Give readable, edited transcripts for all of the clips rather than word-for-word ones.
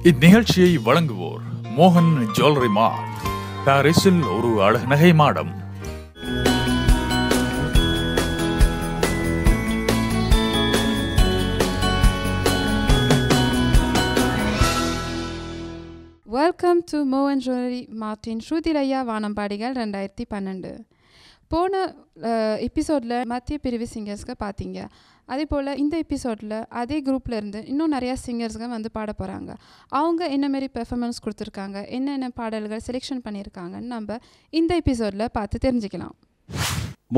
இந்நிகழ்ச்சியை வழங்குவோர் மோகன் ஜுவல்லரி மார்ட், பாரிஸில் ஒரு நகை மாடம். வெல்கம் டு மோகன் ஜுவல்லரி மார்ட்டின் ஸ்ருதிலயா வானம்பாடிகள் 2012. போன எபிசோடில் மத்திய பிரிவு சிங்கர்ஸ்க்கு பார்த்தீங்க. அதே போல் இந்த எபிசோடில் அதே குரூப்பில் இருந்து இன்னும் நிறையா சிங்கர்ஸ்கள் வந்து பாட போகிறாங்க. அவங்க என்னமாரி பெர்ஃபார்மன்ஸ் கொடுத்துருக்காங்க, என்னென்ன பாடல்கள் செலெக்ஷன் பண்ணியிருக்காங்கன்னு நம்ம இந்த எபிசோடில் பார்த்து தெரிஞ்சுக்கலாம்.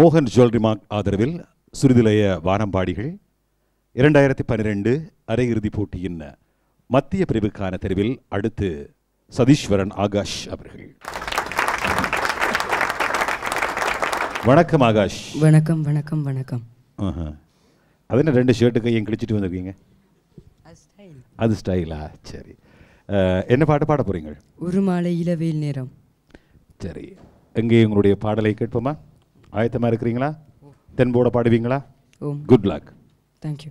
மோகன் ஜுவல்லரி மார்ட் ஆதரவில் ஸ்ருதிலய வானம்பாடிகள் 2012 அரையிறுதி போட்டியின் மத்திய பிரிவுக்கான தெரிவில் அடுத்து சதீஸ்வரன் ஆகாஷ் அவர்கள். வணக்கம் ஆகாஷ். வணக்கம் வணக்கம் வணக்கம். அது என்ன 2 ஷர்ட்டு கையும் கிழிச்சிட்டு வந்திருக்கீங்க? அது ஸ்டைலா? சரி, என்ன பாட்டு பாட போறீங்க? ஒரு மாலை இளவேல் நேரம். சரி, எங்கே உங்களுடைய பாடலை கேட்போமா? ஆயத்தமாக இருக்கிறீங்களா? தென்போட பாடுவீங்களா? Good luck. தேங்க்யூ.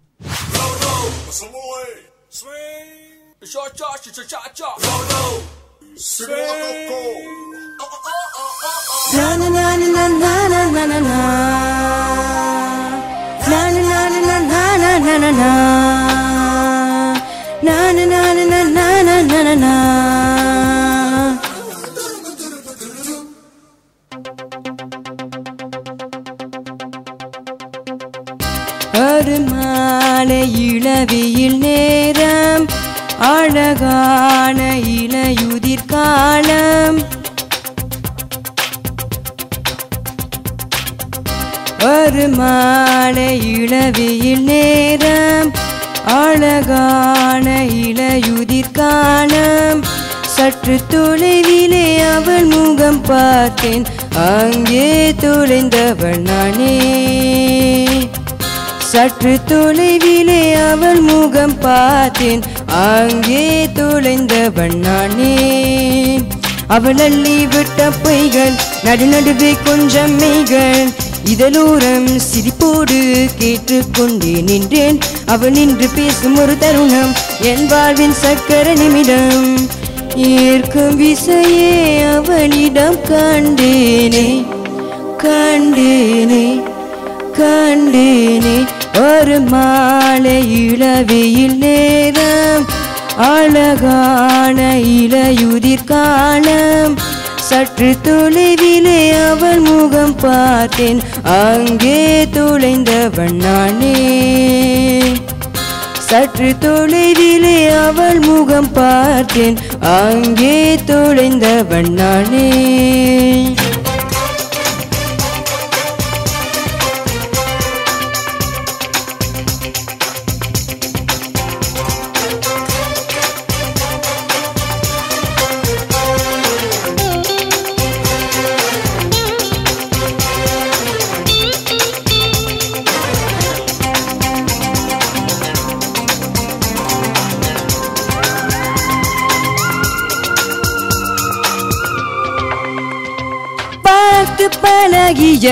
ஒரு மாலை இளவியில் நேரம், அழகான இளையுதிர் காலம். ஒரு மாலை இளவியில் நேரம், அழகான இளையுதிர் காலம். சற்று தொலைவிலே அவள் முகம் பார்த்தேன், அங்கே தொலைந்தவள் நானே. சற்று தொலைவிலே அவள் முகம் பார்த்தேன், அங்கே தொலைந்தவள் நானே. அவள் அள்ளி விட்ட பொய்கள், நடுநடுவே கொஞ்சம் மெய்கள், இதழோரம் சிரிப்போடு கேட்டுக்கொண்டே நின்றேன். அவள் நின்று பேசும் ஒரு தருணம், என் வாழ்வின் சக்கர நிமிடம். ஏற்கும் விசையே அவளிடம் கண்டேனே கண்டேனே கண்டேனே. ஒரு மாலை இளவியில் நேரம், அழகான இளையுதிர் காலம். சற்று தொலைவிலே அவள் முகம் பார்த்தேன், அங்கே தொலைந்தவள் நானே. சற்று தொலைவிலே அவள் முகம் பார்த்தேன், அங்கே தொலைந்தவள் நானே. பழகிய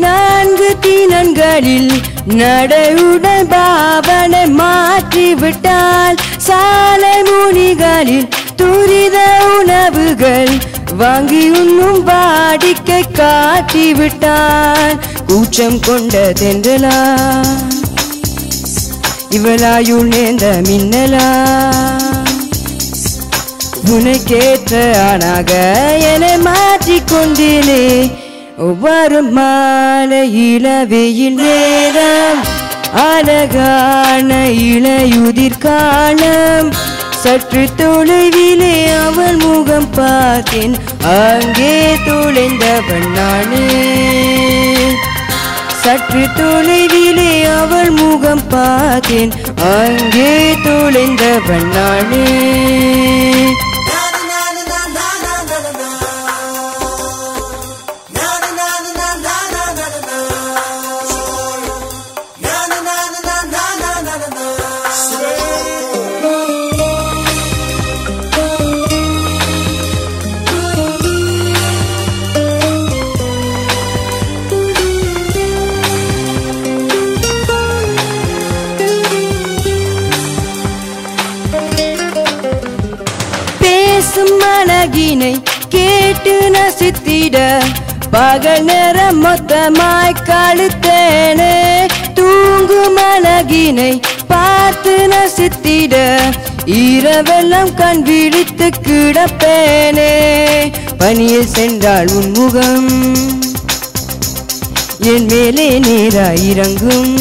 4 தினங்களில் நடையுடன் பாவனை மாற்றிவிட்டால், சாலை முனிகளில் துரித உணவுகள் வாங்கி உண்ணும் வாடிக்கை காட்டிவிட்டால். கூச்சம் கொண்ட தென்றலா, இவளாயுள் நேர்ந்த மின்னலா, உனக்கேற்ற ஆனாக என்னை மாற்றிக்கொண்டேனே. ஒவ்வொரு மாலை இளவியில் நேரம், அழகான இளையுதிர் காலம். சற்று தொலைவிலே அவள் முகம் பார்த்தேன், அங்கே தொலைந்தவள் நானே. சற்று தொலைவிலே அவள் முகம் பார்த்தேன், அங்கே தொலைந்தவள் நானே. பேசும் அழகினை கேட்டு நசித்திட பகல் நேரம் மொத்தமாய் கழுத்தேனே தூங்கும் அழகினை பார்த்து நசித்திட இரவெல்லாம் கண் விழித்து கிடப்பேனே பனியில் சென்றால் உன் முகம் என் மேலே நேராய் இறங்கும்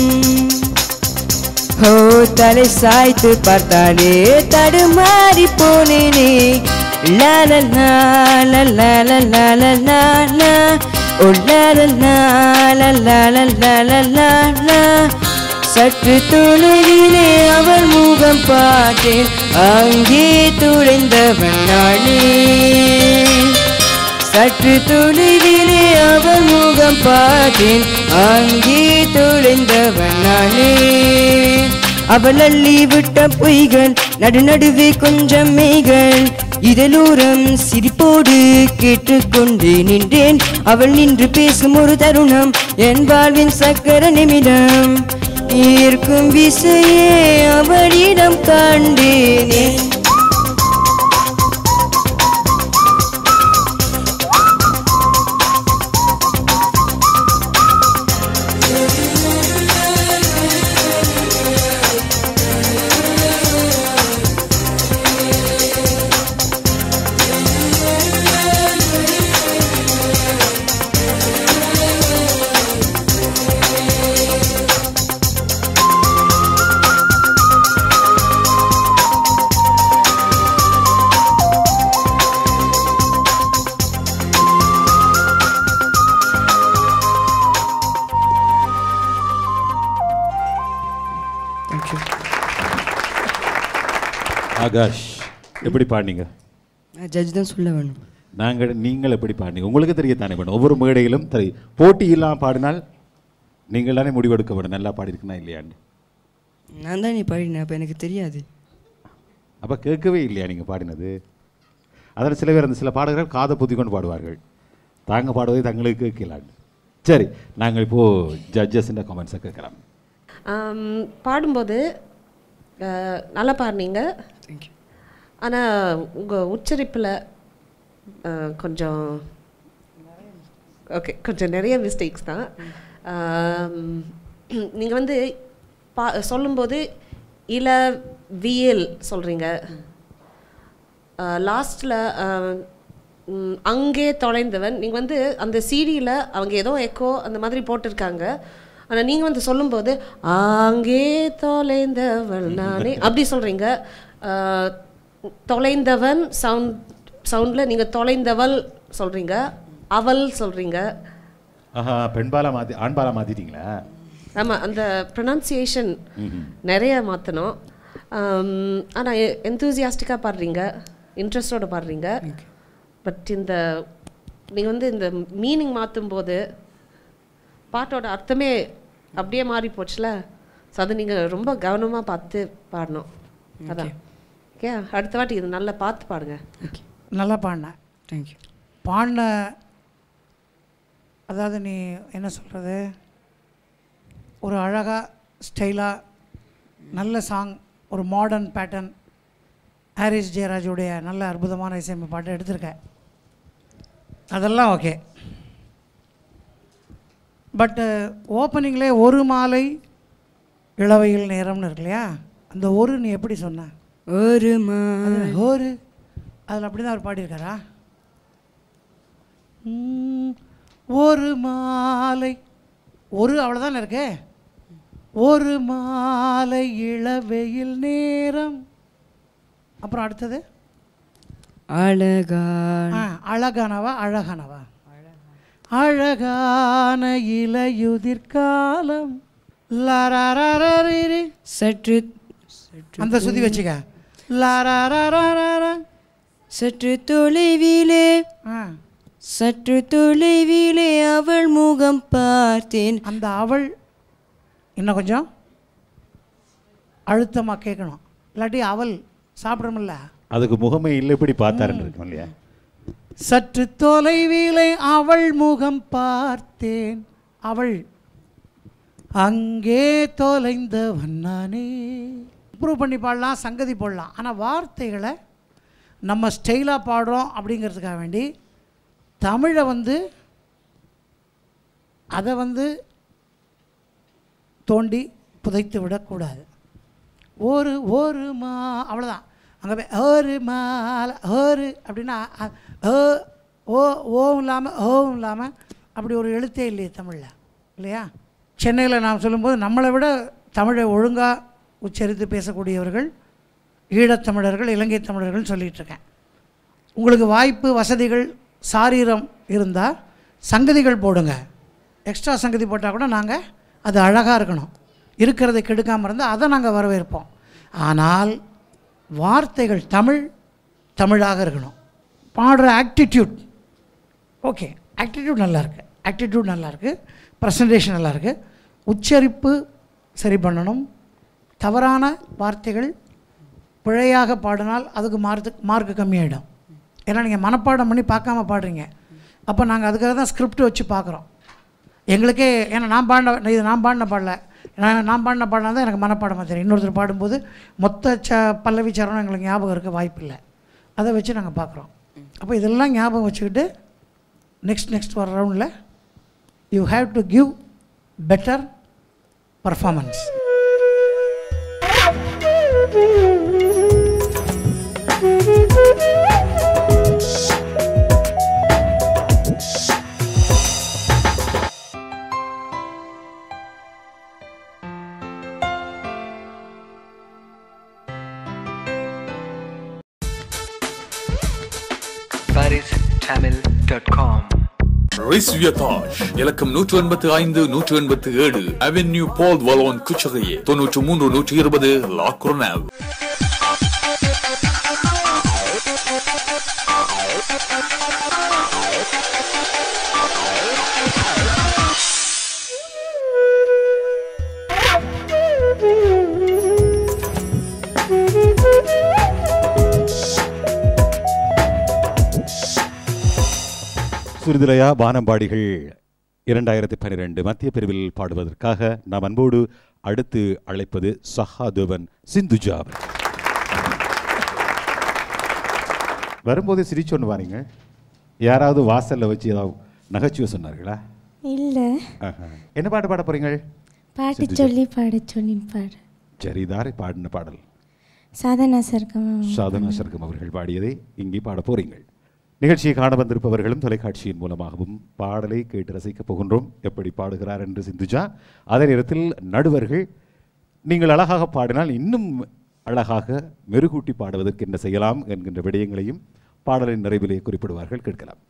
ஓ தலை சாய்த்து பார்த்தாலே தடுமாறி போனேனே லாலலா லாலலா ஓ லாலலா லாலலா சற்று தொலைவிலே அவள் முகம் பார்த்தேன் அங்கே துளைந்தவன் நானே சற்று தொலைவிலே அவள் முகம் பார்த்தேன் அங்கே தொலைந்தவன் நானே அவள் அள்ளி விட்ட பொய்கள் நடுநடுவே கொஞ்சம் மெய்கள் இதழூரம் சிரிப்போடு கேட்டுக்கொண்டு நின்றேன் அவள் நின்று பேசும் ஒரு தருணம் என் வாழ்வின் சக்கர நிமிடம் ஈர்க்கும் விசையே அவளிடம் கண்டேனே ஆகாஷ் எப்படி பாடினீங்க? ஜட்ஜ் தான் சொல்ல வேணும். நீங்கள் எப்படி பாடினீங்க? உங்களுக்கு தெரியத்தானே வேணும். ஒவ்வொரு மேடையிலும் போட்டி இல்லாமல் பாடினால் நீங்கள் தானே முடிவெடுக்க வேணும் நல்லா பாடியிருக்குன்னா இல்லையான்னு. நான் தான் நீ பாடினேன், அப்போ எனக்கு தெரியாது. அப்போ கேட்கவே இல்லையா நீங்கள் பாடினது? அதில் சில பேர் அந்த சில பாடகர்கள் காதை புத்தி கொண்டு பாடுவார்கள், தாங்க பாடுவதை தங்களுக்கு கேட்கலான்னு. சரி, நாங்கள் இப்போது ஜட்ஜஸ்ன்ற கமெண்ட்ஸை கேட்கலாம். பாடும்போது நல்லா பாடினீங்க, ஆனால் உங்கள் உச்சரிப்பில் கொஞ்சம் கொஞ்சம் நிறைய மிஸ்டேக்ஸ் தான். நீங்கள் வந்து சொல்லும்போது இளவியல் சொல்கிறீங்க, லாஸ்ட்டில் அங்கே தொலைந்தவன். நீங்கள் வந்து அந்த சீடியில் அவங்க ஏதோ எக்கோ அந்த மாதிரி போட்டிருக்காங்க, ஆனால் நீங்கள் வந்து சொல்லும்போது அங்கே தொலைந்தவள் நானே அப்படி சொல்கிறீங்க. தொலைந்தவன் சவுண்டில் நீங்கள் தொலைந்தவள் சொல்கிறீங்க, அவள் சொல்கிறீங்க. பெண்பாலா மாற்றி ஆண்பாலா மாற்றிட்டீங்களா? ஆமாம், அந்த ப்ரொனன்சியேஷன் நிறைய மாற்றணும். ஆனால் எந்தூசியாஸ்டிக்காக பாடுறீங்க, இன்ட்ரெஸ்டோடு பாடுறீங்க. பட் இந்த நீங்கள் வந்து இந்த மீனிங் மாற்றும் போது பாட்டோட அர்த்தமே அப்படியே மாறி போச்சுல. ஸோ அதை நீங்கள் ரொம்ப கவனமாக பார்த்து பாடணும். அதான் ஓகே. அடுத்த வாட்டி இது நல்லா பார்த்து பாடுங்க. நல்லா பாடினேன், தேங்க்யூ. பாடின அதாவது நீ என்ன சொல்கிறது, ஒரு அழகாக ஸ்டைலாக நல்ல சாங், ஒரு மாடர்ன் பேட்டர்ன், ஹாரிஸ் ஜெயராஜுடைய நல்ல அற்புதமான இசையமைப்பு பாட்டு எடுத்திருக்கேன், அதெல்லாம் ஓகே. பட்டு ஓப்பனிங்லே ஒரு மாலை இளவையில் நேரம்னு இருக்கு இல்லையா, அந்த ஒரு நீ எப்படி சொன்ன? ஒரு ஒரு அதில் அப்படி தான் அவர் பாடியிருக்காரா? ஒரு மாலை, ஒரு அவ்வளோதானே இருக்கு. ஒரு மாலை இளவெயில் நேரம், அப்புறம் அடுத்தது அழகானவா அழகானவா அழகான இலையுதிர்காலம் சற்று அந்த சுத்தி வச்சுக்க. சற்று தொலைவிலே சற்று தொலைவிலே அவள் முகம் பார்த்தேன். அந்த அவள் இன்னும் கொஞ்சம் அழுத்தமாக கேட்கணும், இல்லாட்டி அவள் சாப்பிடணும்ல. அதுக்கு முகமே இல்லை, இப்படி பார்த்தாருன்னு இருக்கும் இல்லையா? சற்று தொலைவிலே அவள் முகம் பார்த்தேன், அவள் அங்கே தொலைந்தவன் நானே. இம்ப்ரூவ் பண்ணி பாடலாம், சங்கதி போடலாம், ஆனால் வார்த்தைகளை நம்ம ஸ்டைலாக பாடுறோம் அப்படிங்கிறதுக்காக வேண்டி தமிழை அதை தோண்டி புதைத்து விடக்கூடாது. ஒரு ஒரு மா அவ்வளோதான். அங்கே போய் ஒரு மாலை ஒரு அப்படின்னா ஓவும் இல்லாமல் ஓவும் இல்லாமல் அப்படி ஒரு எழுத்தே இல்லையே தமிழில், இல்லையா? சென்னையில் நாம் சொல்லும்போது நம்மளை விட தமிழை ஒழுங்காக உச்சரித்து பேசக்கூடியவர்கள் ஈழத்தமிழர்கள், இலங்கை தமிழர்கள் சொல்லிகிட்ருக்கேன். உங்களுக்கு வாய்ப்பு வசதிகள் சாரீரம் இருந்தால் சங்கதிகள் போடுங்க. எக்ஸ்ட்ரா சங்கதி போட்டால் கூட நாங்கள் அது அழகாக இருக்கணும், இருக்கிறதை கெடுக்காமல் இருந்தால் அதை நாங்கள் வரவேற்போம். ஆனால் வார்த்தைகள் தமிழாக இருக்கணும். பாடுற ஆக்டிடியூட் ஓகே, ஆக்டிடியூட் நல்லாயிருக்கு, ப்ரெசன்டேஷன் நல்லாயிருக்கு, உச்சரிப்பு சரி பண்ணணும். தவறான வார்த்தைகள் பிழையாக பாடினால் அதுக்கு மார்க்கு கம்மியாயிடும். ஏன்னா நீங்கள் மனப்பாடம் பண்ணி பார்க்காம பாடுறீங்க. அப்போ நாங்கள் அதுக்காக தான் ஸ்கிரிப்ட் வச்சு பார்க்குறோம். எங்களுக்கே ஏன்னா நான் பாடின பாடல, நான் பாடின பாடினா தான் எனக்கு மனப்பாடமாக தெரியும். இன்னொருத்தர் பாடும்போது மொத்த பல்லவி சரணம் எங்களுக்கு ஞாபகம் இருக்க வாய்ப்பு இல்லை. அதை வச்சு நாங்கள் பார்க்குறோம். அப்போ இதெல்லாம் ஞாபகம் வச்சுக்கிட்டு நெக்ஸ்ட் வர ரவுண்டில் you have to give better performance. paristamil.com ரிஸ்வியதாஷ் இலக்கம் 185 187 அவென்யூ பால் வலோன் குச்சகையே 93 120 லா குர்னாவ். சுருதிலயா வானம்பாடிகள் 2012 மத்திய பிரிவில் பாடுவதற்காக நாம் அன்போடு அடுத்து அழைப்பது சஹாதேவன் சிந்துஜா. வரும்போது சிரிச்சொன்னு வாரீங்க. யாராவது வாசல்ல வச்சு ஏதாவது நகைச்சுவை சொன்னார்களா? இல்லை. என்ன பாட்டு பாட போறீங்க? பாட்டு சொல்லி பாட சொல்லி பாடு. சரி, தாரை பாடின பாடல் சாதனா சர்க்கம் அவர்கள் பாடியதை இங்கே பாட போறீங்கள். நிகழ்ச்சியை காண வந்திருப்பவர்களும் தொலைக்காட்சியின் மூலமாகவும் பாடலை கேட்டு ரசிக்கப் போகின்றோம். எப்படி பாடுகிறார் என்று சிந்துஜா. அதே நேரத்தில் நடுவர்கள் நீங்கள் அழகாக பாடினால் இன்னும் அழகாக மெருகூட்டி பாடுவதற்கு என்ன செய்யலாம் என்கின்ற விடயங்களையும் பாடலின் நிறைவிலே குறிப்பிடுவார்கள். கேட்கலாம்.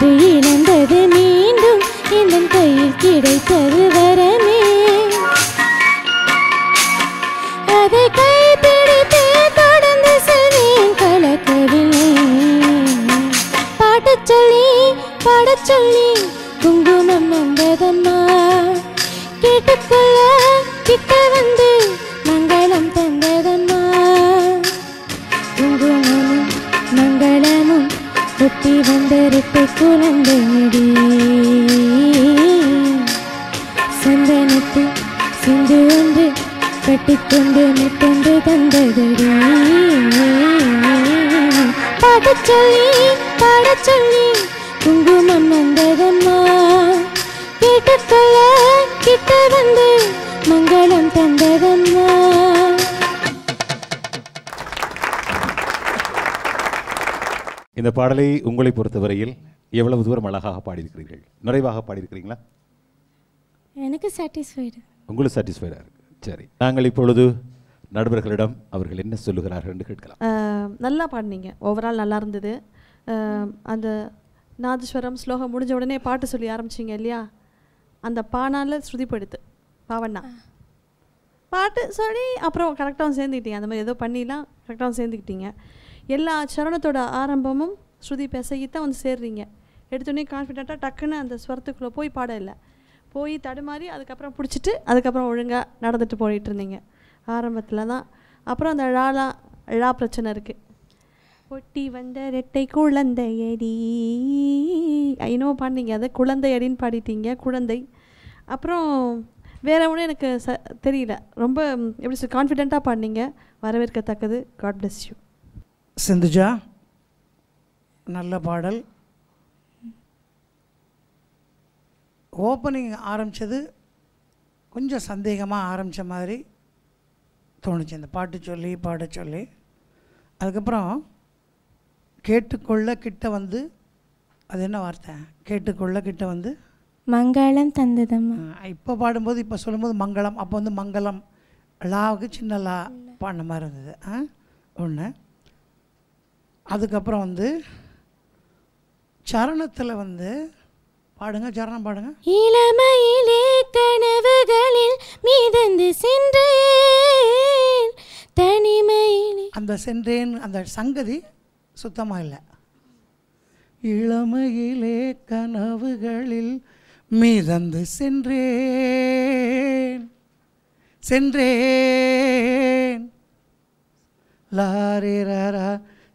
ஒன்று இழந்தது மீண்டும் என் கையில் கிடைத்தது வரமே. அதை கைப்பிடித்து தொடர்ந்து செல்வேன் கலக்கவில்லை. பாடச் சொல்லி பாடச் சொல்லி குங்குமம் வந்ததம்மா. கேட்டுக்கொள்ள கிட்ட வந்து மங்களம் தந்ததம்மா. குங்குமமும் மங்களமும் கொட்டி வந்த ரெட்டை குழந்தையடி. சந்தனத்து சிந்து ஒன்று கட்டிக்கொண்டு மெத்தொன்று தந்ததடி. பாடச் சொல்லி பாடச் சொல்லி குங்குமம் வந்ததம்மா. கேட்டுக்கொள்ள கிட்ட வந்து மங்களம் தந்ததம்மா. இந்த பாடலை உங்களை பொறுத்தவரையில் எவ்வளவு தூரம் அழகாக பாடியிருக்கிறீர்கள்? நிறைவாக பாடியிருக்கிறீங்களா? எனக்கு சாட்டிஸ்ஃபைடு. உங்களுக்கு சாட்டிஸ்ஃபைடாக இருக்கு. சரி, நாங்கள் இப்பொழுது நடுவர்களிடம் அவர்கள் என்ன சொல்லுகிறார்கள் என்று கேட்கலாம். நல்லா பாடினீங்க, ஓவரால் நல்லா இருந்தது. அந்த நாதஸ்வரம் ஸ்லோகம் முடிஞ்ச உடனே பாட்டு சொல்லி ஆரம்பிச்சிங்க இல்லையா, அந்த பானால ஸ்ருதிப்படுத்து பாவண்ணா பாட்டு சொல்லி அப்புறம் கரெக்டாகவும் சேர்ந்துக்கிட்டீங்க. அந்த மாதிரி ஏதோ பண்ணிலாம் கரெக்டாகவும் சேர்ந்துக்கிட்டீங்க. எல்லா சரணத்தோட ஆரம்பமும் ஸ்ருதி பெசகித்தான் வந்து சேர்றீங்க. எடுத்தோடனே கான்ஃபிடென்ட்டாக டக்குன்னு அந்த ஸ்வரத்துக்குள்ளே போய் பாட இல்லை, போய் தடுமாறி அதுக்கப்புறம் பிடிச்சிட்டு அதுக்கப்புறம் ஒழுங்காக நடந்துட்டு போயிட்டு இருந்தீங்க ஆரம்பத்தில் தான். அப்புறம் அந்த ழா பிரச்சனை இருக்குது. ஒட்டி வந்த ரெட்டை குழந்தையடி இன்னும் பாடினீங்க, அதை குழந்தையடின்னு பாடிட்டீங்க, குழந்தை. அப்புறம் வேற ஒன்றும் எனக்கு தெரியல, ரொம்ப எப்படி கான்ஃபிடென்ட்டாக பாடினீங்க, வரவேற்கத்தக்கது. God bless you. சிந்துஜா, நல்ல பாடல். ஓப்பனிங் ஆரம்பித்தது கொஞ்சம் சந்தேகமாக ஆரம்பித்த மாதிரி தோணுச்சு, இந்த பாட்டு சொல்லி பாட சொல்லி. அதுக்கப்புறம் கேட்டுக்கொள்ள கிட்ட வந்து, அது என்ன வார்த்தை, கேட்டுக்கொள்ள கிட்ட வந்து மங்களம் தந்ததம்மா. இப்போ பாடும்போது இப்போ சொல்லும்போது மங்களம், அப்போ வந்து மங்களம் லாவுக்கு சின்ன லா பாடின மாதிரி இருந்தது ஒன்று. அதுக்கப்புறம் வந்து சரணத்தில் வந்து பாடுங்க, சரணம் பாடுங்க. இளமையிலே கனவுகளில் மீதந்து சென்றேன் தனிமையிலே. அந்த சென்றேன் அந்த சங்கதி சுத்தமாக இல்லை. இளமையிலே கனவுகளில் மீதந்து சென்றேன் சென்றேன் லாரேரா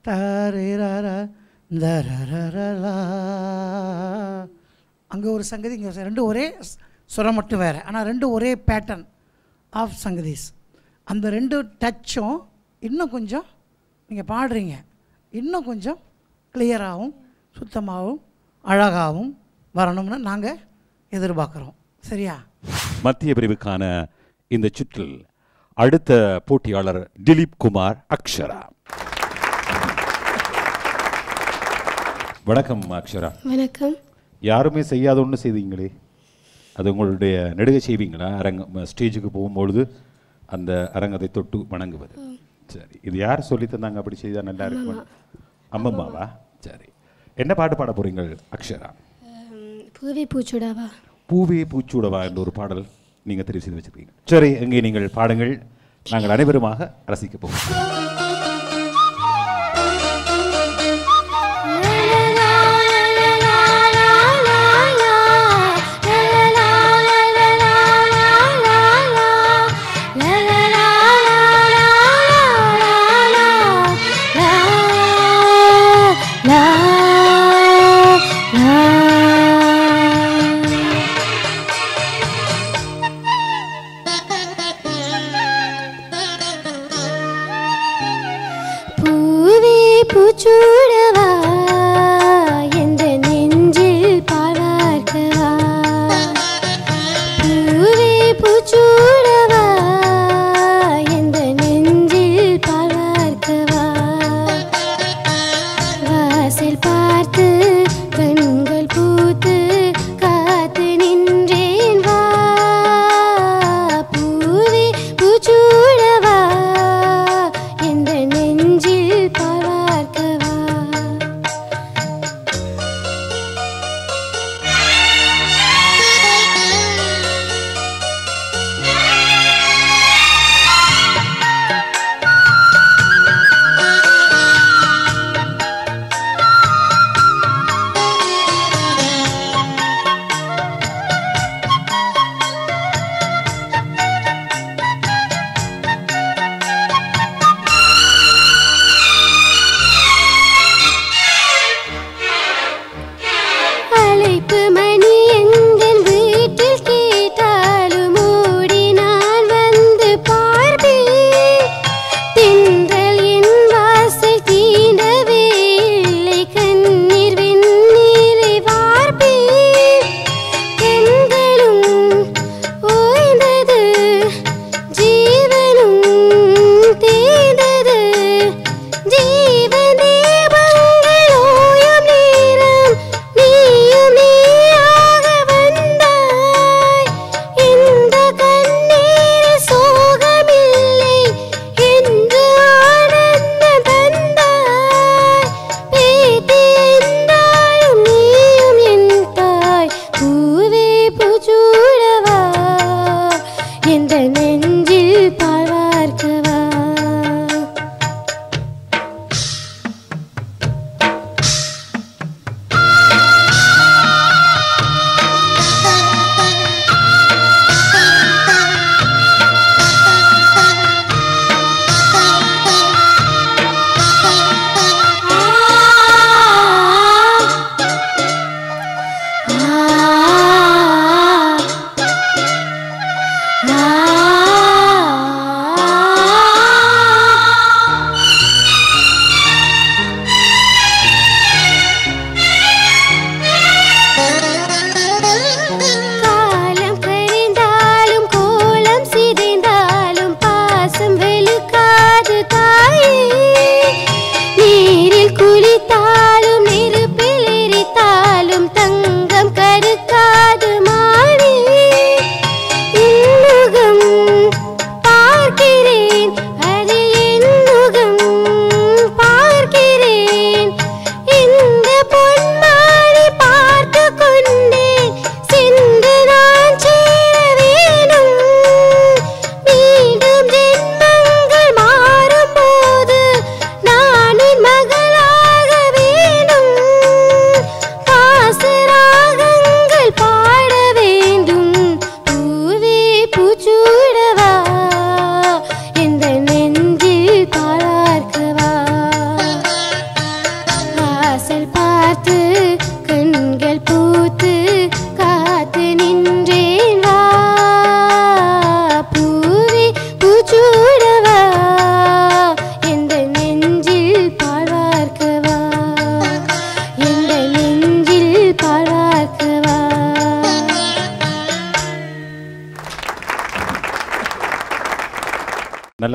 தாரேரா தரரலா. அங்கே ஒரு சங்கதி, இங்கே ரெண்டு ஒரே சுரம் மட்டும் வேறு, ஆனால் ரெண்டு ஒரே பேட்டர்ன் ஆஃப் சங்கதிஸ். அந்த ரெண்டு டச்சும் இன்னும் கொஞ்சம் நீங்கள் பாடுறீங்க, இன்னும் கொஞ்சம் கிளியராகவும் சுத்தமாகவும் அழகாகவும் வரணும்னு நாங்கள் எதிர்பார்க்குறோம். சரியா? மத்திய பிரிவுக்கான இந்த சுற்றில் அடுத்த போட்டியாளர் திலீப் குமார் அக்ஷரா. வணக்கம் அக்ஷரா. வணக்கம். யாருமே செய்யாத ஒன்று செய்தீங்களே, அது உங்களுடைய நெடுக செய்வீங்களா? ஸ்டேஜுக்கு போகும்பொழுது அந்த அரங்கத்தை தொட்டு வணங்குவது. சரி, இது யார் சொல்லி தந்தாங்க அப்படி செய்தால் நல்லா இருக்கும்? அம்மம்மாவா? சரி, என்ன பாட்டு பாட போறீங்க அக்ஷரா? பூவே பூச்சுடாவா. பூவே பூச்சுடவா என்ற ஒரு பாடல் நீங்கள் தெரிவு செய்து வச்சிருக்கீங்க. சரி, இங்கே நீங்கள் பாடுங்கள், நாங்கள் அனைவருமாக ரசிக்க போகிறோம்.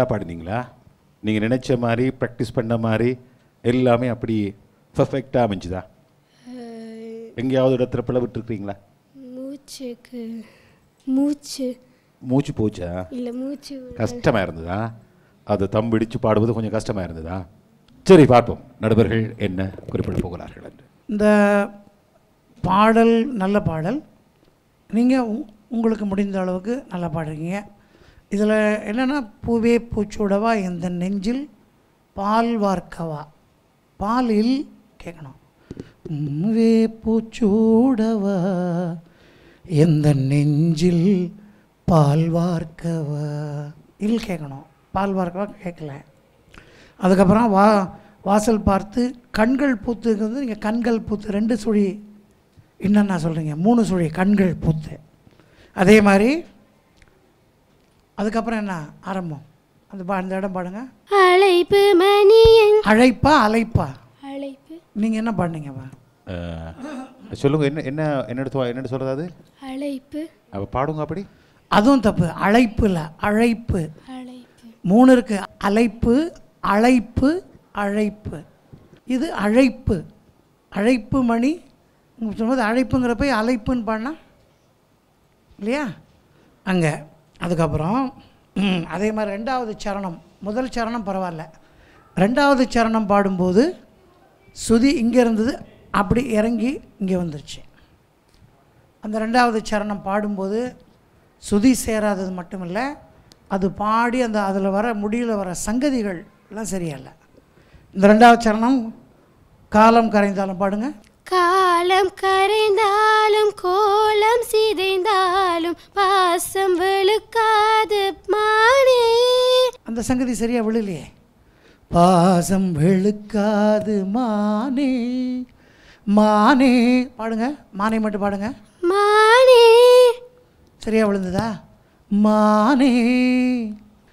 நல்லா பாடினீங்களா? நீங்கள் நினச்ச மாதிரி ப்ராக்டிஸ் பண்ண மாதிரி எல்லாமே அப்படி பர்ஃபெக்டாக அமைஞ்சுதா? எங்கேயாவது இடத்துல பிள்ளை விட்டுருக்கீங்களா? மூச்சு போச்சா? இல்லை, மூச்சு கஷ்டமாக இருந்ததா? அதை தம்பிடிச்சு பாடுவது கொஞ்சம் கஷ்டமாக இருந்ததா? சரி, பார்ப்போம் நடுவர்கள் என்ன குறிப்பிட போகிறார்கள் என்று. இந்த பாடல் நல்ல பாடல், நீங்கள் உங்களுக்கு முடிந்த அளவுக்கு நல்லா பாடுறீங்க. இதில் என்னென்னா, பூவே பூச்சூடவா எந்த நெஞ்சில் பால் வார்க்கவா, பாலில் கேட்கணும். பூவே பூச்சூடவா எந்த நெஞ்சில் பால் வார்க்கவா இல் கேட்கணும், பால் வார்க்கவா கேட்கல. அதுக்கப்புறம் வாசல் பார்த்து கண்கள் பூத்துக்கு வந்து நீங்கள் கண்கள் பூத்து 2 சுழி என்னென்ன சொல்கிறீங்க, 3 சுழி கண்கள் பூத்து. அதே மாதிரி அதுக்கப்புறம் என்ன ஆரம்பம், அந்த இடம் பாடுங்க. அழைப்பு மணியன். அழைப்பா அழைப்பா? அழைப்பு. நீங்கள் என்ன பாடுனீங்கப்பா? சொல்லுங்க. என்ன சொல்கிறது அது? அழைப்பு. அப்போ பாடுங்க. அப்படி அதுவும் தப்பு. அழைப்பு இல்லை, அழைப்பு. அழைப்பு 3 இருக்கு. அழைப்பு, அழைப்பு, அழைப்பு. இது அழைப்பு. அழைப்பு மணி சொல்லும்போது அழைப்புங்கிறப்ப அழைப்புன்னு பாடினா இல்லையா அங்கே. அதுக்கப்புறம் அதே மாதிரி 2வது சரணம், முதல் சரணம் பரவாயில்ல, 2வது சரணம் பாடும்போது சுதி இங்கே இருந்தது, அப்படி இறங்கி இங்கே வந்துருச்சு. அந்த 2வது சரணம் பாடும்போது சுதி சேராதது மட்டும் இல்லை, அது பாடி அதில் வர முடிவில் வர சங்கதிகள் எல்லாம் சரியில்ல. இந்த 2வது சரணம் காலம் கரைந்தாலும் பாடுங்க. காலம் கரைந்தாலும் கோலம் சிதைந்தாலும் பாசம் வெளுக்காது மானே. அந்த சங்கதி சரியா விழலையே. பாசம் வெளுக்காது மானே, மானே பாடுங்க. மானே மட்டும் பாடுங்க. மானே சரியா விழுந்ததா? மானே.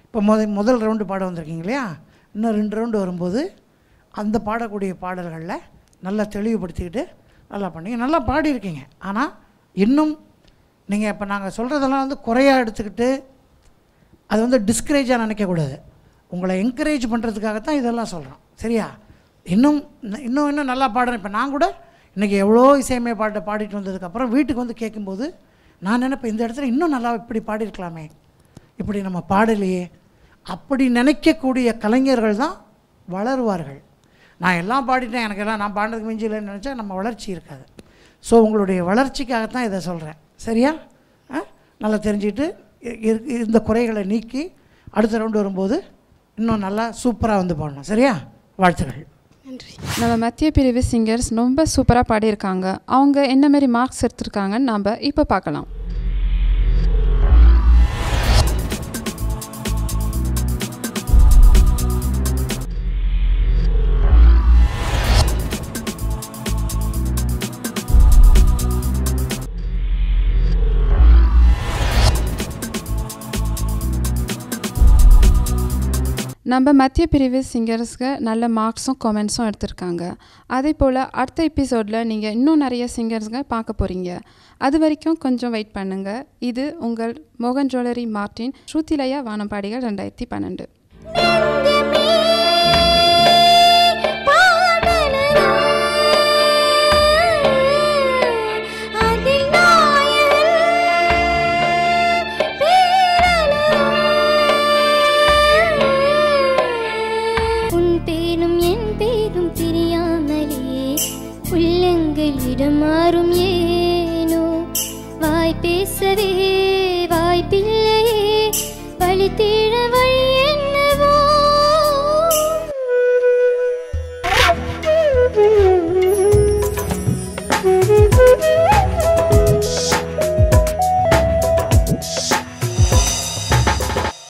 இப்போ முதல் ரவுண்டு பாட வந்திருக்கீங்க இல்லையா, இன்னும் 2 ரவுண்டு வரும்போது அந்த பாடக்கூடிய பாடல்களில் நல்லா தெளிவுபடுத்திக்கிட்டு நல்லா பண்ணீங்க, நல்லா பாடியிருக்கீங்க. ஆனால் இன்னும் நீங்கள் இப்போ நாங்கள் சொல்கிறதெல்லாம் வந்து குறையாக எடுத்துக்கிட்டு அது வந்து டிஸ்கரேஜாக நினைக்கக்கூடாது. உங்களை என்கரேஜ் பண்ணுறதுக்காகத்தான் இதெல்லாம் சொல்கிறோம், சரியா? இன்னும் நல்லா பாடுறேன். இப்போ நான் கூட இன்றைக்கி எவ்வளோ இசையமே பாடிட்டு வந்ததுக்கப்புறம் வீட்டுக்கு வந்து கேட்கும்போது நான் நினைப்பேன், இந்த இடத்துல இன்னும் நல்லா இப்படி பாடியிருக்கலாமே, இப்படி நம்ம பாடலையே. அப்படி நினைக்கக்கூடிய கலைஞர்கள் தான் வளருவார்கள். நான் எல்லாம் பாடிட்டேன், எனக்கு எல்லாம் நான் பாடுறதுக்கு மிஞ்சி இல்லைன்னு நினச்சா நம்ம வளர்ச்சி இருக்காது. ஸோ உங்களுடைய வளர்ச்சிக்காகத்தான் இதை சொல்கிறேன், சரியா? நல்லா தெரிஞ்சுக்கிட்டு இந்த குறைகளை நீக்கி அடுத்த ரவுண்டு வரும்போது இன்னும் நல்லா சூப்பராக வந்து பாடணும், சரியா? வாழ்த்துக்கள். நம்ம மத்திய பிரிவு சிங்கர்ஸ் ரொம்ப சூப்பராக பாடியிருக்காங்க. அவங்க என்ன மாதிரி மார்க்ஸ் எடுத்திருக்காங்கன்னு நாம் இப்போ பார்க்கலாம். நம்ம மத்திய பிரிவு சிங்கர்ஸ்க்கு நல்ல மார்க்ஸும் கமெண்ட்ஸும் எடுத்திருக்காங்க. அதே போல் அடுத்த எபிசோடில் நீங்கள் இன்னும் நிறைய சிங்கர்ஸ்ங்க பார்க்க போகிறீங்க. அது வரைக்கும் கொஞ்சம் வெயிட் பண்ணுங்கள். இது உங்கள் மோகன் ஜுவல்லரி மார்ட்டின் ஸ்ருதிலயா வானம்பாடிகள் 2012. மாறும் ஏனோ வாய் பேசவே வாய்ப்பில்லையே, வழி தேட வழி